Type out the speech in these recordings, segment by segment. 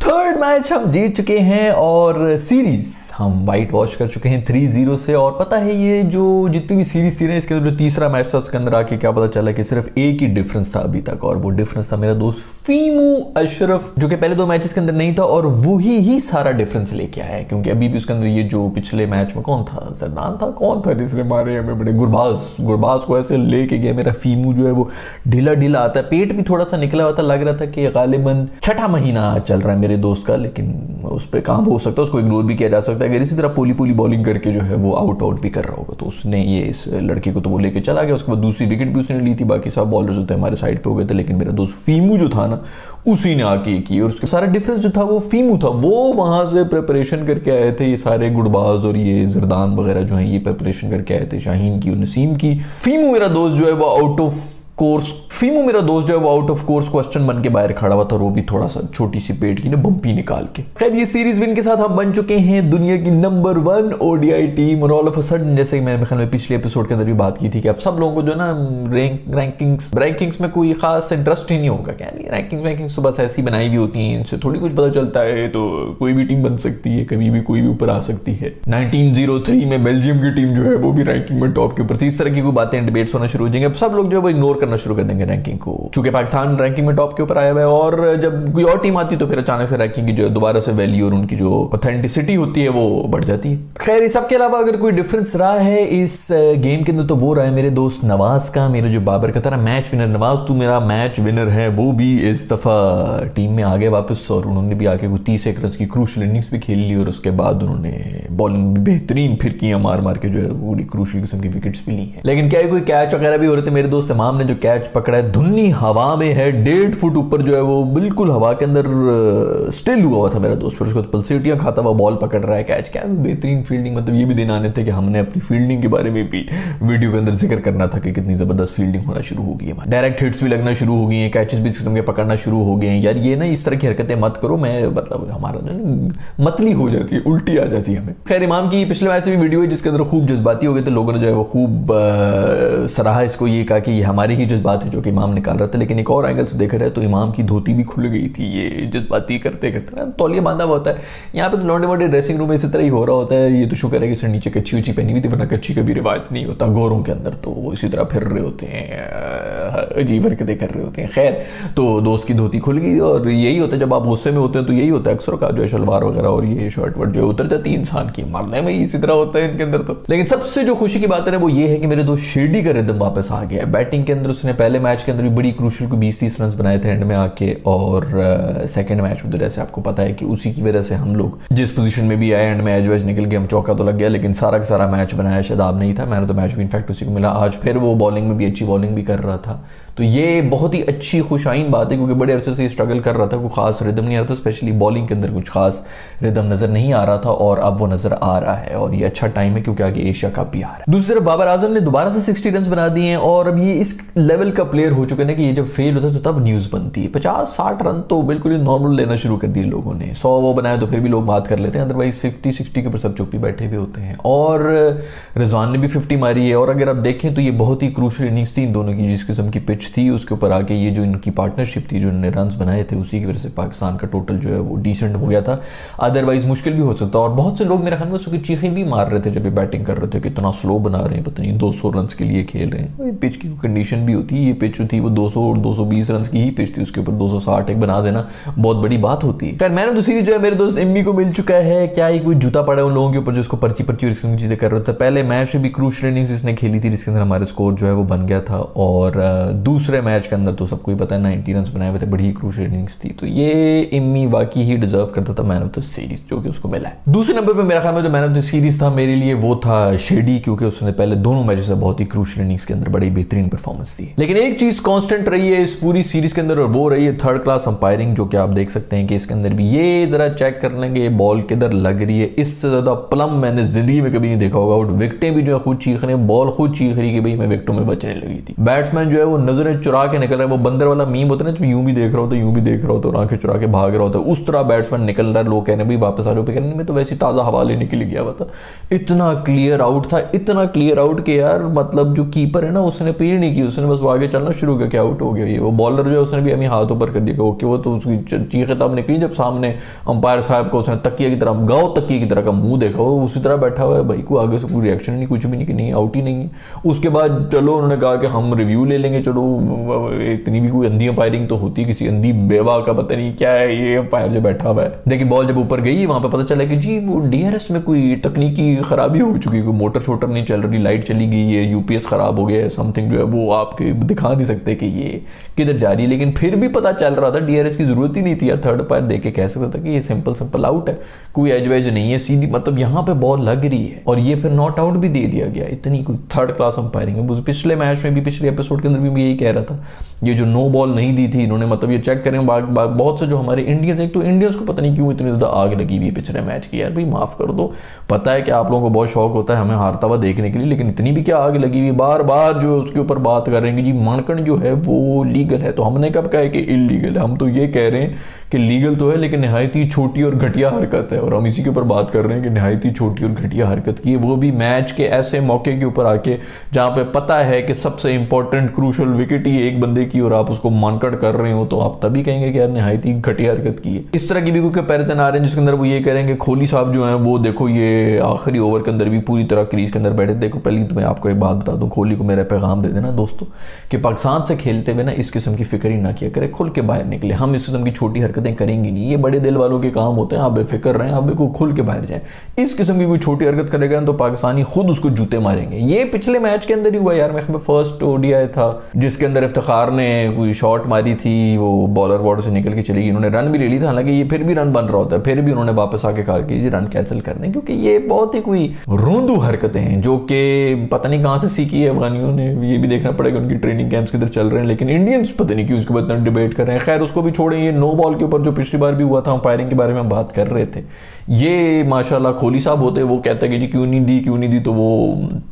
Third match हम जीत चुके हैं और सीरीज हम वाइट वॉश कर चुके हैं 3-0 से। और पता है ये जो जितनी भी सीरीज थी ना, इसके अंदर जो तीसरा मैच था उसके अंदर आके क्या पता चला कि सिर्फ एक ही डिफरेंस था अभी तक, और वो डिफरेंस था मेरा दोस्त फीमू अशरफ, जो कि पहले दो मैचेस के अंदर नहीं था और वही ही सारा डिफरेंस लेके आया है। क्योंकि अभी भी उसके अंदर ये जो पिछले मैच में कौन था, जरदान था, कौन था जिसने मारे हमें बड़े, गुरबाज को ऐसे लेके गया। मेरा फीमू जो है वो ढीला ढीला आता है, पेट भी थोड़ा सा निकला हुआ था, लग रहा था कि गालिबन छठा महीना चल रहा है मेरे दोस्त का, लेकिन उस पर काम हो सकता है, उसको इग्नोर भी किया जा सकता है। अगर इसी तरह पोली बॉलिंग करके जो है वो आउट भी कर रहा होगा तो उसने ये इस लड़के को तो वो लेके चला गया। उसके बाद दूसरी विकेट भी उसने ली थी, बाकी सब बॉलर्स जो थे हमारे साइड पे हो गए थे, लेकिन मेरा दोस्त फीमू जो था ना उसी ने आके की, और उसके सारा डिफरेंस जो था वो फीमू था। वो वहां से प्रिपरेशन करके आए थे, ये सारे गुड़बाज और ये जरदान वगैरह जो है ये प्रिपरेशन करके आए थे, शाहीन की और नसीम की। फीमू मेरा दोस्त जो है वो आउट ऑफ कोर्स क्वेश्चन बन के बाहर खड़ा हुआ था, और वो भी थोड़ा सा छोटी सी पेट की ना बम्पी निकाल के। खैर ये सीरीज विन के साथ हम बन चुके हैं दुनिया की नंबर 1 ओडीआई टीम। और ऑल ऑफ अ सडन, जैसे कि मैंने ख्याल में पिछले एपिसोड के अंदर भी बात की थी कि अब सब लोगों को जो ना रैंकिंग्स में कोई खास इंटरेस्ट ही नहीं होगा। क्या नहीं, रैंकिंग्स तो बस ऐसी बनाई हुई होती हैं, इनसे थोड़ी कुछ पता चलता है, तो कोई भी टीम बन सकती है, कभी भी कोई भी ऊपर आ सकती है। 1903 में बेल्जियम की टीम जो है वो भी रैंकिंग में टॉप के ऊपर थी। इस तरह की कोई बातें डिबेट्स होना शुरू हो जाएंगे। अब सब लोग जो है वो इग्नोर करना शुरू कर देंगे रैंकिंग को, चूंकि पाकिस्तान रैंकिंग में टॉप के ऊपर आया हुआ है, और जब कोई और टीम आती तो फिर अचानक से रैंकिंग की जो है दोबारा से वैल्यू और उनकी जो ऑथेंटिसिटी होती है वो बढ़ जाती है। खैर इस सबके अलावा अगर कोई डिफरेंस रहा है इस गेम के अंदर तो वो रहा है मेरे दोस्त नवाज का। मेरे जो बाबर का था ना मैच विनर, नवाज तू मेरा मैच विनर है, वो भी इस दफा टीम में आ गए वापस, और उन्होंने भी आके 30 रन की क्रूशियल इनिंग्स भी खेल ली, और उसके बाद उन्होंने बॉलिंग बेहतरीन फिरकियां मार के जो है पूरी क्रूशियल किस्म की विकेट्स भी ली है। लेकिन क्या कोई कैच वगैरह भी हो रहे थे। मेरे दोस्त इमाम ने जो कैच पकड़ा है धुन्नी हवा में है, 1.5 फुट ऊपर जो है वो बिल्कुल हवा के अंदर स्टिल हुआ था मेरा दोस्त, फिर उसको पल्सेटियां खाता हुआ बॉल पकड़ रहा है, कैच क्या बेहतरीन फील्डिंग। मतलब ये भी दिन आने थे कि हमने अपनी फील्डिंग के बारे में भी वीडियो के अंदर जिक्र करना था कि कितनी जबरदस्त फील्डिंग होना शुरू हो गई है, डायरेक्ट हिट्स भी लगना शुरू हो गई हैं, कैचेस भी इस किस्म के पकड़ना शुरू हो गए हैं। यार ये ना इस तरह की हरकतें मत करो, मैं मतलब हमारा मतली हो जाती है, उल्टी आ जाती है हमें। खैर इमाम की पिछले मैच से भी वीडियो है जिसके अंदर खूब जज्बाती हो गए थे, लोगों ने जो है वो खूब सराहा इसको, ये कहा कि ये हमारी ही जज्बात है जो कि इमाम निकाल रहा था। लेकिन एक और एंगल से देखा जाए तो इमाम की धोती भी खुल गई थी, ये जज्बाती करते करते ना, तौलिया बांधा हुआ होता है यहाँ पे तो लौंडे वोंडे ड्रेसिंग रूम में इसी तरह ही हो रहा होता है। ये तो शुक्र है कि इसने नीचे कच्ची उच्ची पहनी हुई थी, वरना कच्ची का भी रिवाज नहीं होता गोरों के अंदर, तो वो इसी तरह फिर रहे होते हैं, अजीब हरकतें कर रहे होते हैं। खैर तो दोस्त की धोती खुल गई, और यही होता है जब आप गुस्से में होते हैं तो यही होता है अक्सर का, जो है शलवार वगैरह और ये शर्ट वर्ट जो उतर जाती है इंसान की, मरने में इसी तरह होता है इनके अंदर तो। लेकिन सबसे जो खुशी की बात है वो ये है कि मेरे दोस्त शेडी का रिदम वापस आ गया। बैटिंग के अंदर उसने पहले मैच के अंदर भी बड़ी क्रूशियल को 20-30 रन बनाए थे एंड में आके, और सेकंड मैच में तो जैसे आपको पता है कि उसी की वजह से हम लोग जिस पोजीशन में भी आए, एंड में एज वैज निकल गए, हम चौका तो लग गया, लेकिन सारा का सारा मैच बनाया शादाब नहीं था, मैंने तो मैच भी इनफैक्ट उसी को मिला। आज फिर वो बॉलिंग में भी अच्छी बॉलिंग भी कर रहा था, तो ये बहुत ही अच्छी खुशाइन बात है, क्योंकि बड़े अरसे से स्ट्रगल कर रहा था, कोई खास रिदम नहीं आ रहा था, स्पेशली बॉलिंग के अंदर कुछ खास रिदम नजर नहीं आ रहा था, और अब वो नजर आ रहा है, और ये अच्छा टाइम है क्योंकि आगे एशिया कप भी आ रहा है। दूसरी तरफ बाबर आजम ने दोबारा से 60 रन बना दिए हैं, और अब ये इस लेवल का प्लेयर हो चुके हैं कि ये जब फेल होता है तो तब न्यूज बनती है। 50-60 रन तो बिल्कुल ही नॉर्मल लेना शुरू कर दिए लोगों ने, 100 वो बनाया तो फिर भी लोग बात कर लेते हैं, अदरवाइज 50-60 के ऊपर सब चुप ही बैठे हुए होते हैं। और रिजवान ने भी 50 मारी है, और अगर आप देखें तो ये बहुत ही क्रूशियल इनिंग्स थी इन दोनों की, जिस किस्म की पिच थी उसके ऊपर आके ये जो इनकी पार्टनरशिप थी, जो इन्होंने रन्स बनाए थे, उसी की वजह से पाकिस्तान का टोटल जो है वो डिसेंट हो गया था, अदरवाइज मुश्किल भी हो सकता। और बहुत से लोग मेरे ख्याल में उसकी चीखें भी मार रहे थे जब ये बैटिंग कर रहे थे कि इतना स्लो बना रहे हैं, पता नहीं 200 रन के लिए खेल रहे हैं। पिच की कंडीशन भी होती है, ये पिच जो थी वो 200 और 220 रन की ही पिच थी, उसके ऊपर 260 एक बना देना बहुत बड़ी बात होती है। खैर मैंने तो सीरीज जो है मेरे दोस्त इम्मी को मिल चुका है, क्या ही कोई जूता पड़ा है उन लोगों के ऊपर जो उसको पर्ची चीजें कर रहे थे। पहले मैच में भी क्रूशियल इनिंग्स इसने खेली थी जिसके अंदर हमारे स्कोर जो है वो बन गया था, और दूसरे मैच के अंदर तो सबको ही पता है 90 रन बनाए हुए थे, बड़ी क्रूशियल इनिंग्स थी, तो ये इम्मी वाकई ही डिजर्व करता था मैन ऑफ द सीरीज जो कि उसको मिला है। दूसरे नंबर पे मेरा ख्याल में जो मैन ऑफ द सीरीज था मेरे लिए वो था शेडी, क्योंकि उसने पहले दोनों मैचेस में बहुत ही क्रूशियल इनिंग्स के अंदर बड़ी बेहतरीन परफॉर्मेंस दी। लेकिन एक चीज कांस्टेंट रही है इस पूरी सीरीज के अंदर, और वो रही है थर्ड क्लास अंपायरिंग, जो कि आप देख सकते हैं कि इसके अंदर भी ये जरा चेक कर लेंगे बॉल किधर लग रही है, इससे ज्यादा प्लम मैंने जिंदगी में कभी नहीं देखा होगा। और विकेटें भी जो है खुद चीख रहे हैं, बॉल खुद चीख रही कि भाई मैं विकेटों में बचने लगी थी। बैट्समैन जो है वो नजरें चुरा के निकल रहा है, वो बंदर वाला मीम होता है ना, यूं भी देख रहा हो तो यूं भी देख रहा हो तो आंखें चुरा के भाग रहा होता है, उस तरह बैट्समैन निकल रहा है। लोग कहने भाई वापस आ रहे हो, पे कहने में तो वैसे ताज़ा हवा लेने के लिए गया हुआ था। इतना क्लियर आउट था, इतना क्लियर आउट कि यार मतलब जो कीपर है ना उसने अपील नहीं की, उसने बस आगे चलना शुरू किया कि आउट हो गया ये। वो बॉलर जो है उसने भी हमें हाथ ऊपर कर दिया ओके, वो तो उसकी चीखें तब निकली जब सामने अंपायर साहब को उसने तकिया की तरह, गाँव तकिए की तरह का मुंह देखा, वो उसी तरह बैठा हुआ है भाई को, आगे से कोई रिएक्शन नहीं, कुछ भी नहीं कि नहीं आउट ही नहीं है। उसके बाद चलो उन्होंने कहा कि हम रिव्यू ले लेंगे, चलो इतनी भी कोई अंधी अंपायरिंग तो होती, किसी अंधी बेवा का पता नहीं क्या है ये अंपायर जो बैठा हुआ है। देखिए बॉल जब ऊपर गई वहां पे पता चला कि जी वो डीआरएस में कोई तकनीकी खराबी हो चुकी है, कोई मोटर शोटर नहीं चल रही, लाइट चली गई है, यूपीएस खराब हो गया है, समथिंग जो है वो आपके दिखा नहीं सकते कि ये किधर जा रही है। लेकिन फिर भी पता चल रहा था डीआरएस की जरूरत ही नहीं थी यार, थर्ड अंपायर देख के कह सकता था कि ये सिंपल आउट है, कोई एज वेज नहीं है, सीधी मतलब यहाँ पे बॉल लग रही है और ये फिर नॉट आउट भी दे दिया गया। इतनी कोई थर्ड क्लास अंपायरिंग है। पिछले मैच में भी, पिछले एपिसोड के अंदर भी मैं यही कह रहा था, ये जो नो बॉल नहीं दी थी इन्होंने, मतलब ये चेक करें बहुत से जो हमारे इंडियंस, एक तो इंडियंस को पता नहीं क्यों इतनी ज़्यादा आग लगी हुई है पिछले मैच की यार, भाई माफ कर दो, पता है कि आप लोगों को बहुत शौक होता है हमें हारता हुआ देखने के लिए, लेकिन इतनी भी क्या आग लगी हुई, बार बार जो उसके ऊपर बात कर रहे हैं कि जी मानकन जो है वो लीगल है, तो हमने कब कहा है कि इलीगल है? हम तो ये कह रहे हैं कि लीगल तो है लेकिन नहायत ही छोटी और घटिया हरकत है, और हम इसी के ऊपर बात कर रहे हैं कि नहायत ही छोटी और घटिया हरकत की है, वो भी मैच के ऐसे मौके के ऊपर आके जहां पे पता है कि सबसे इंपॉर्टेंट क्रूशल विकेट ही एक बंदे की और आप उसको मानकड़ कर रहे हो, तो आप तभी कहेंगे कि यार नहायत ही घटिया हरकत की है। इस तरह की भी कोई कंपैरिजन आ रहे हैं जिसके अंदर वो ये करेंगे कोहली साहब जो है वो देखो ये आखिरी ओवर के अंदर भी पूरी तरह क्रीज के अंदर बैठे। देखो पहले तो मैं आपको एक बात बता दूं, कोहली को मेरा पैगाम दे देना दोस्तों कि पाकिस्तान से खेलते हुए ना इस किस्म की फिक्र ही ना किया करे, खुल के बाहर निकले, हम इस किस्म की छोटी हरकतें करेंगे नहीं, ये बड़े दिल वालों के काम होते हैं, आप बेफिक्र रहें, आप बिल्कुल खुल के बाहर जाएं। इस किस्म की कोई छोटी हरकत करेगा तो पाकिस्तानी खुद उसको जूते मारेंगे। ये पिछले मैच के अंदर ही हुआ यार, मैं फर्स्ट ओडीआई था जिसके अंदर इफ्तिखार ने कोई शॉट मारी थी, वो बॉलर वार्ड से निकल के चली गई, उन्होंने रन भी ले ली था, हालांकि ये फिर भी रन बन रहा होता है, फिर भी उन्होंने वापस आके कहा कि ये रन कैंसिल करने, क्योंकि ये बहुत ही कोई रोंदू हरकतें हैं जो कि पता नहीं कहां से सीखी है अफगानियों ने, ये भी देखना पड़ेगा उनकी ट्रेनिंग कैंप्स किधर चल रहे हैं, लेकिन इंडियंस पता नहीं क्यों उसके बाद इतना डिबेट कर रहे हैं। खैर उसको भी छोड़ें, ये नो बॉल के ऊपर जो पिछली बार भी हुआ था अंपायरिंग के बारे में बात कर रहे थे, ये माशाल्लाह कोहली साहब होते वो कहते हैं कि जी क्यों नहीं दी, तो वो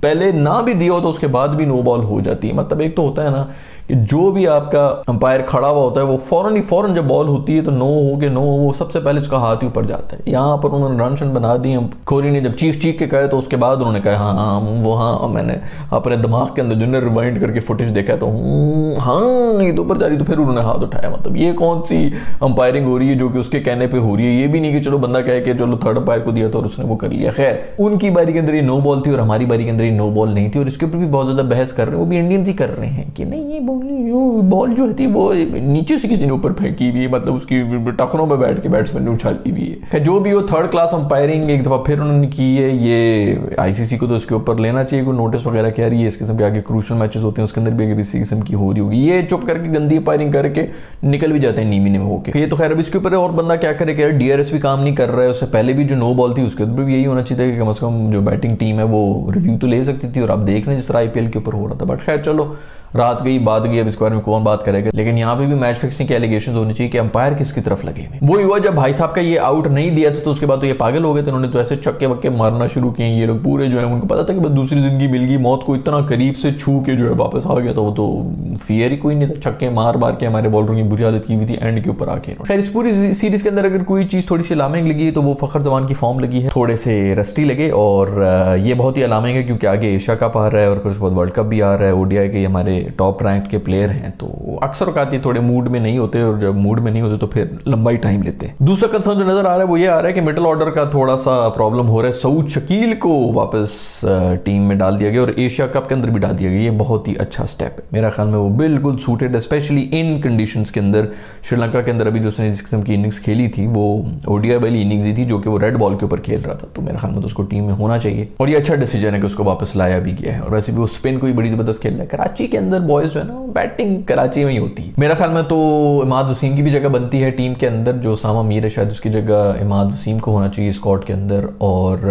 पहले ना भी दिया हो तो उसके बाद भी नो बॉल हो जाती है। मतलब एक तो होता है ना कि जो भी आपका अंपायर खड़ा हुआ होता है वो फौरन जब बॉल होती है तो नो वो सबसे पहले इसका हाथ ही ऊपर जाता है। यहाँ पर उन्होंने रन शन बना दिए, कोहली ने जब चीख के कहे तो उसके बाद उन्होंने कहा हाँ मैंने अपने दिमाग के अंदर जो है रिवाइंड करके फुटेज देखा तो हाँ ये तो ऊपर जा रही, तो फिर उन्होंने हाथ उठाया। मतलब ये कौन सी अंपायरिंग हो रही है जो कि उसके कहने पर हो रही है? ये भी नहीं कि चलो बंदा कहे कि चलो थर्ड अंपायर को दिया तो और उसने वो कर लिया। खैर उनकी बारी के अंदर ये नो बॉल थी और हमारी बारी के अंदर ये नो बॉल नहीं थी, और इसके ऊपर भी बहुत ज्यादा बहस कर रहे हैं, वो भी इंडियंस ही कर रहे हैं कि नहीं ये बॉल जो थी वो नीचे से किसी ने ऊपर फेंकी हुई है, मतलब उसकी टखनों पे बैठ के बैट्समैन ने उछाली हुई है। जो भी हो थर्ड क्लास अंपायरिंग एक दफा फिर उन्होंने की है, ये आईसीसी को तो इसके ऊपर लेना चाहिए कोई नोटिस वगैरह क्या रही है, इस किस्म के आगे क्रूशल मैचेस होते हैं उसके अंदर भी अगर इसी किस्म की हो रही होगी, ये चुप करके गंदी अंपायरिंग करके निकल भी जाते हैं नीमी में होकर। ये तो खैर अब इसके ऊपर और बंदा क्या करे कि डीआरएस भी काम नहीं कर रहा है, उससे पहले भी जो नो बॉल थी उसके ऊपर भी यही होना चाहिए कि कम से कम जो बैटिंग टीम है वो रिव्यू तो ले सकती थी, और आप देख लें जिस तरह आईपीएल के ऊपर हो रहा था। बट खैर चलो रात गई बात गई, अब इसके बारे में कौन बात करेगा, लेकिन यहाँ पे भी मैच फिक्सिंग के एलिगेशंस होने चाहिए कि अंपायर किसकी तरफ लगे हुए। वो हुआ जब भाई साहब का ये आउट नहीं दिया था तो उसके बाद तो ये पागल हो गए थे, उन्होंने तो ऐसे चक्के वक्के मारना शुरू किए। ये लोग पूरे जो है उनको पता था कि बस दूसरी जिंदगी मिल गई, मौत को इतना करीब से छू के जो है वापस आ गया, तो वो तो फियर ही कोई नहीं था, छक्के मार के हमारे बॉलरों की बुरी हालत की हुई थी एंड के ऊपर आके। खैर इस पूरी सीरीज के अंदर अगर कोई चीज थोड़ी सी अलार्मिंग लगी तो वो फखर जमान की फॉर्म लगी है, थोड़े से रस्टी लगे, और ये बहुत ही अलार्मिंग है क्योंकि आगे एशिया कप आ रहा है और फिर उसके बाद वर्ल्ड कप भी आ रहा है। ओडीआई के हमारे टॉप रैंक के प्लेयर हैं तो अक्सर औकात थोड़े मूड में नहीं होते, और जब मूड में नहीं होते तो फिर लंबाई टाइम लेते हैं। दूसरा कंसर्न जो नजर आ रहा है वो ये आ रहा है कि मिडिल ऑर्डर का थोड़ा सा प्रॉब्लम हो रहा है। सऊद शकील को वापस टीम में डाल दिया गया और एशिया कप के अंदर भी डाल दिया गया, ये बहुत ही अच्छा स्टेप है मेरा ख्याल में, वो बिल्कुल सूटेड है स्पेशली इन कंडीशंस के अंदर। श्रीलंका के अंदर अभी जो उसने जिस किस्म की इनिंग्स खेली थी वो ओडीआई वाली इनिंग्स ही थी जो कि वो रेड बॉल के ऊपर खेल रहा था, तो मेरे ख्याल में तो उसको टीम में होना चाहिए, और ये अच्छा डिसीजन है कि उसको वापस लाया भी गया है। और वैसे भी वो स्पिन को भी बड़ी जबरदस्त खेल रहा है। कराची के अंदर बॉयज जो है ना बैटिंग कराची में ही होती है। मेरा ख्याल में तो इमाद वसीम की भी जगह बनती है टीम के अंदर, जो उसामा मीर है शायद उसकी जगह इमाद वसीम को होना चाहिए स्क्वाड के अंदर, और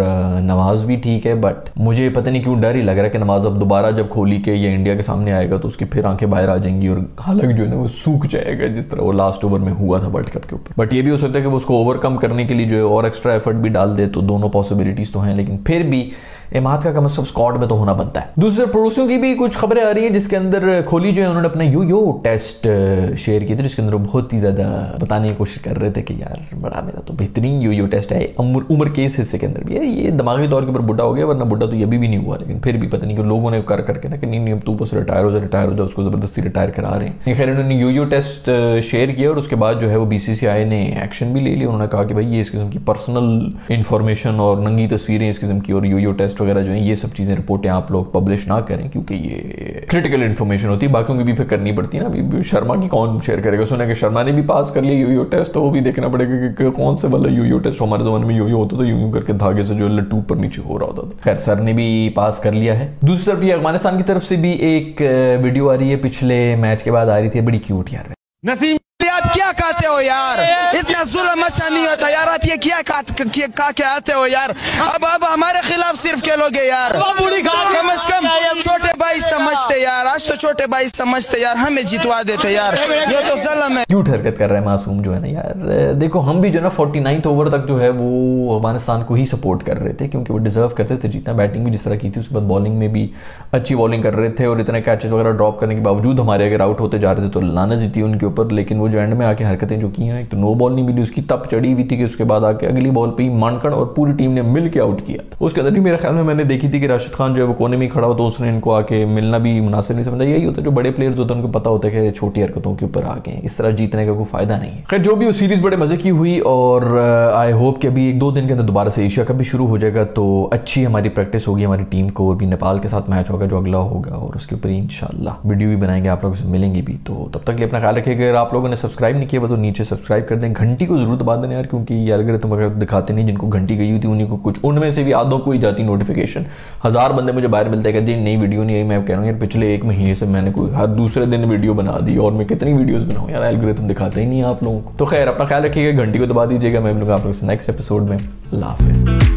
नवाज भी ठीक है, बट मुझे पता नहीं क्यों डर ही लग रहा है कि नवाज अब दोबारा जब कोहली के या इंडिया के सामने आएगा तो उसकी फिर आंखें बाहर आ जाएंगी और हालांकि जो है ना वो सूख जाएगा जिस तरह वो लास्ट ओवर में हुआ था वर्ल्ड कप के ऊपर। बट ये भी हो सकता है कि वो उसको ओवरकम करने के लिए जो है और एक्स्ट्रा एफर्ट भी डाल दे, तो दोनों पॉसिबिलिटीज तो हैं, लेकिन फिर भी इमाद का कम से कम स्क्वाड में तो होना बनता है। दूसरे पड़ोसियों की भी कुछ खबरें आ रही हैं, जिसके अंदर कोहली जो है उन्होंने अपना यो टेस्ट शेयर किया था, जिसके अंदर बहुत ही ज्यादा बताने की कोशिश कर रहे थे कि यार बड़ा मेरा तो बेहतरीन यो टेस्ट है, उम्र के इस हिस्से के अंदर भी है, ये दिमागी तौर के ऊपर बुढ़ा हो गया, वरना बुढ़ा तो ये भी नहीं हुआ, लेकिन फिर भी पता नहीं कि लोगों ने कर करके ना कि नहीं अब तू बस रिटायर हो जा, उसको जबरदस्ती रिटायर करा रहे हैं। खैर इन्होंने यो टेस्ट शेयर किया और उसके बाद जो है वो बीसीसीआई ने एक्शन भी ले लिया। उन्होंने कहा कि भाई ये इस किस्म की पर्सनल इंफॉर्मेशन और नंगी तस्वीरें इस किस्म की और यो टेस्ट वगैरह जो है ये सब चीजें रिपोर्टें आप लोग पब्लिश ना करें, क्योंकि ये क्रिटिकल इन्फॉर्मेशन होती है, बाकियों की भी फिर करनी पड़ती है ना। अभी शर्मा की कौन शेयर करेगा? सुना कि शर्मा ने भी पास कर लिया यो टेस्ट, तो वो भी देखना पड़ेगा कि कौन से वाला यो टेस्ट। हमारे जमाने में यो होता था, यूं करके धागे से जो लट्टू ऊपर नीचे हो रहा होता था। खैर सर ने भी पास कर लिया है। दूसरी तरफ अफगानिस्तान की तरफ से भी एक वीडियो आ रही है, पिछले मैच के बाद आ रही थी, बड़ी क्यूट यार। नसीम आप क्या कहते हो यार, इतना जुल्म अच्छा नहीं होता यार, आप ये क्या के आते हो यार। अब हमारे खिलाफ सिर्फ खेलोगे यार, कम से कम छोटे भाई समझते यार, आज तो छोटे भाई समझते यार, हमें जितवा देते यार, ये तो जुल्म है। क्यूट हरकत कर रहा है मासूम जो है ना यार। देखो हम भी जो ना 49th ओवर तक जो है वो अफगानिस्तान को ही सपोर्ट कर रहे थे, क्योंकि वो डिजर्व करते थे जीतना। बैटिंग भी जिस तरह की थी, उसके बाद बॉलिंग में भी अच्छी बॉलिंग कर रहे थे और इतने कैचेस वगैरह ड्रॉप करने के बावजूद हमारे अगर आउट होते जा रहे थे तो लानत जीती उनके ऊपर। लेकिन वो जो एंड में आके हरकतें जो की हैं, एक तो नो बॉल नहीं मिली, उसकी तप चढ़ी हुई थी कि उसके बाद आके अगली बॉल पे ही मानकड़ और पूरी टीम ने मिल के आउट किया। उसके अंदर भी मेरे ख्याल में मैंने देखी थी कि राशिद खान जो है वो कोने में खड़ा हो, तो उसने इनको आके मिलना भी मुनासिब नहीं समझा। यही होता है, जो बड़े प्लेयर्स होते हैं उनको पता होता है कि छोटी हरकतों के ऊपर आके इस तरह जीतने का कोई फायदा नहीं है। खैर जो भी वो सीरीज बड़े मजे की हुई और आई होप कि अभी 1-2 दिन के अंदर दोबारा से एशिया कप भी शुरू हो जाएगा, तो अच्छी हमारी प्रैक्टिस होगी हमारी टीम को। और भी नेपाल के साथ मैच होगा जो अगला होगा, और उसके ऊपर इंशाल्लाह वीडियो भी बनाएंगे, आप लोगों से मिलेंगे भी। तो तब तक के लिए अपना ख्याल रखिएगा। अगर आप लोगों ने सब्सक्राइब नहीं किया तो नीचे सब्सक्राइब कर दें, घंटी को जरूर दबा देना यार, क्योंकि यार अगर तुम अगर दिखाते नहीं, जिनको घंटी गई हुई थी उन्हीं को कुछ, उनमें से भी आधों को ही जाती नोटिफिकेशन। 1000 बंदे मुझे बाहर मिलते हैं कहते हैं नई वीडियो नहीं आई। मैं कह रहा हूँ यार पिछले 1 महीने से मैंने कोई हर दूसरे दिन वीडियो बना दी, और मैं कितनी वीडियोस बनाऊँ यार, एल्गोरिथम दिखाते ही नहीं आप लोगों को। तो खैर अपना ख्याल रखिएगा, घंटी को दबा दीजिएगा। मैं मिलूंगा आप लोगों से नेक्स्ट एपिसोड में। अल्लाह हाफिज़।